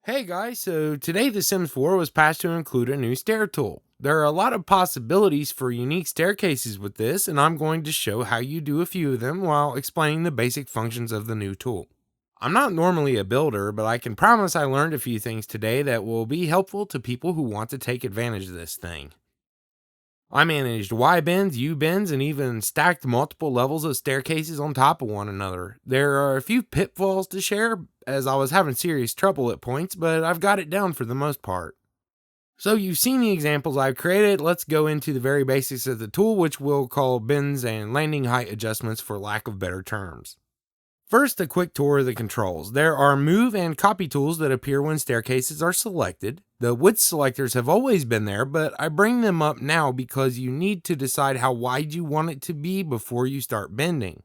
Hey guys, so today The Sims 4 was patched to include a new stair tool. There are a lot of possibilities for unique staircases with this, and I'm going to show how you do a few of them while explaining the basic functions of the new tool. I'm not normally a builder, but I can promise I learned a few things today that will be helpful to people who want to take advantage of this thing. I managed Y bends, U bends, and even stacked multiple levels of staircases on top of one another. There are a few pitfalls to share, as I was having serious trouble at points, but I've got it down for the most part. So you've seen the examples I've created. Let's go into the very basics of the tool, which we'll call bends and landing height adjustments for lack of better terms. First, a quick tour of the controls. There are move and copy tools that appear when staircases are selected. The width selectors have always been there, but I bring them up now because you need to decide how wide you want it to be before you start bending.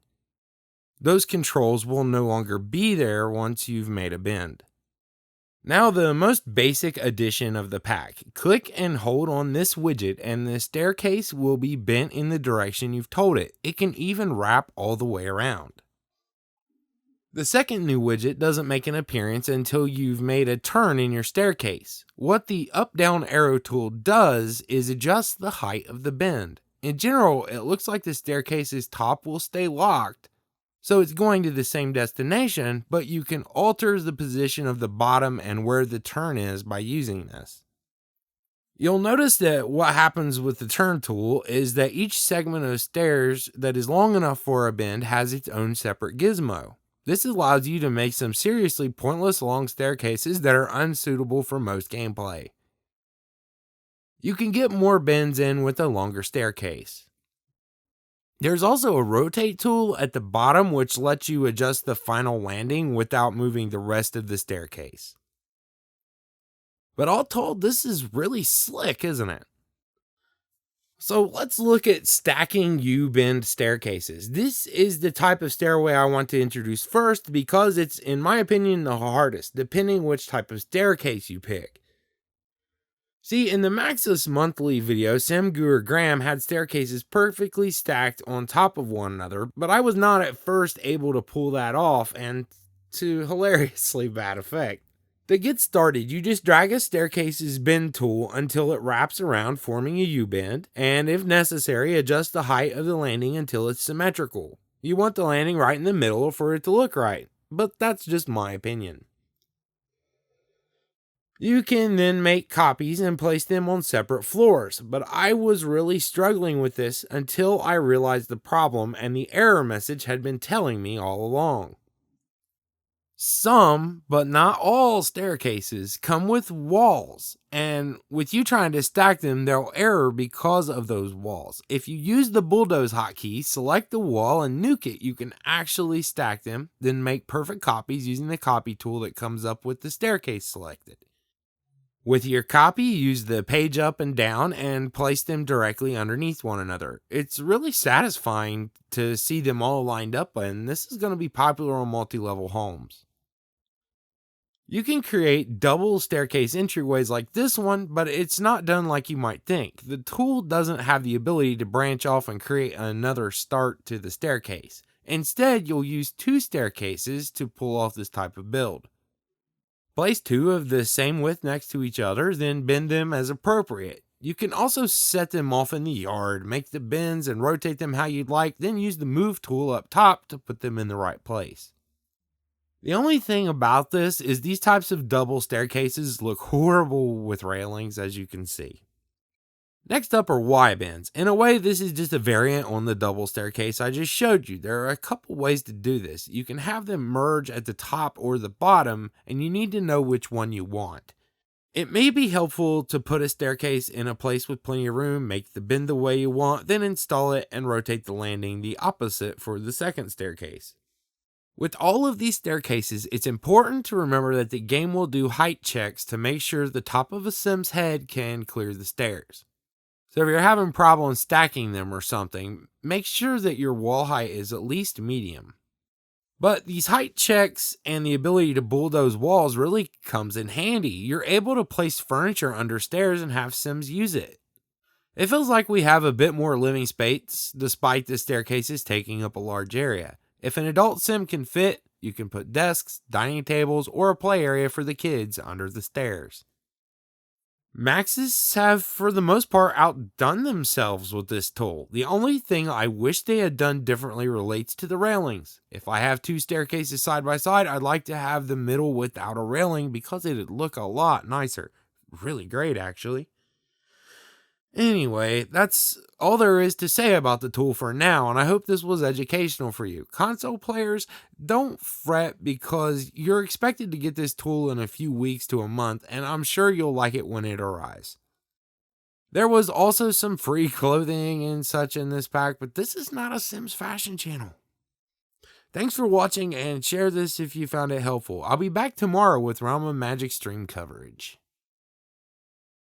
Those controls will no longer be there once you've made a bend. Now, the most basic addition of the pack. Click and hold on this widget and the staircase will be bent in the direction you've told it. It can even wrap all the way around. The second new widget doesn't make an appearance until you've made a turn in your staircase. What the up-down arrow tool does is adjust the height of the bend. In general, it looks like the staircase's top will stay locked, so it's going to the same destination, but you can alter the position of the bottom and where the turn is by using this. You'll notice that what happens with the turn tool is that each segment of stairs that is long enough for a bend has its own separate gizmo. This allows you to make some seriously pointless long staircases that are unsuitable for most gameplay. You can get more bends in with a longer staircase. There's also a rotate tool at the bottom which lets you adjust the final landing without moving the rest of the staircase. But all told, this is really slick, isn't it? So let's look at stacking U-bend staircases. This is the type of stairway I want to introduce first because it's, in my opinion, the hardest, depending which type of staircase you pick. See, in the Maxis Monthly video, Samguru Graham had staircases perfectly stacked on top of one another, but I was not at first able to pull that off, and to hilariously bad effect. To get started, you just drag a staircase's bend tool until it wraps around, forming a U-bend, and if necessary, adjust the height of the landing until it's symmetrical. You want the landing right in the middle for it to look right, but that's just my opinion. You can then make copies and place them on separate floors, but I was really struggling with this until I realized the problem and the error message had been telling me all along. Some, but not all staircases come with walls, and with you trying to stack them, they'll error because of those walls. If you use the bulldoze hotkey, select the wall and nuke it, you can actually stack them, then make perfect copies using the copy tool that comes up with the staircase selected. With your copy, use the page up and down and place them directly underneath one another. It's really satisfying to see them all lined up, and this is going to be popular on multi-level homes. You can create double staircase entryways like this one, but it's not done like you might think. The tool doesn't have the ability to branch off and create another start to the staircase. Instead, you'll use two staircases to pull off this type of build. Place two of the same width next to each other, then bend them as appropriate. You can also set them off in the yard, make the bends and rotate them how you'd like, then use the move tool up top to put them in the right place. The only thing about this is these types of double staircases look horrible with railings, as you can see. Next up are Y-bends. In a way, this is just a variant on the double staircase I just showed you. There are a couple ways to do this. You can have them merge at the top or the bottom, and you need to know which one you want. It may be helpful to put a staircase in a place with plenty of room, make the bend the way you want, then install it and rotate the landing the opposite for the second staircase. With all of these staircases, it's important to remember that the game will do height checks to make sure the top of a Sim's head can clear the stairs. So if you're having problems stacking them or something, make sure that your wall height is at least medium. But these height checks and the ability to bulldoze walls really comes in handy. You're able to place furniture under stairs and have Sims use it. It feels like we have a bit more living space despite the staircases taking up a large area. If an adult Sim can fit, You can put desks, dining tables, or a play area for the kids under the stairs. Maxes have, for the most part, outdone themselves with this tool. The only thing I wish they had done differently relates to the railings. If I have two staircases side by side, I'd like to have the middle without a railing because it'd look a lot nicer. Really great, actually. Anyway, that's all there is to say about the tool for now, and I hope this was educational for you. Console players, don't fret because you're expected to get this tool in a few weeks to a month, and I'm sure you'll like it when it arrives. There was also some free clothing and such in this pack, but this is not a Sims fashion channel. Thanks for watching, and share this if you found it helpful. I'll be back tomorrow with Realm of Magic stream coverage.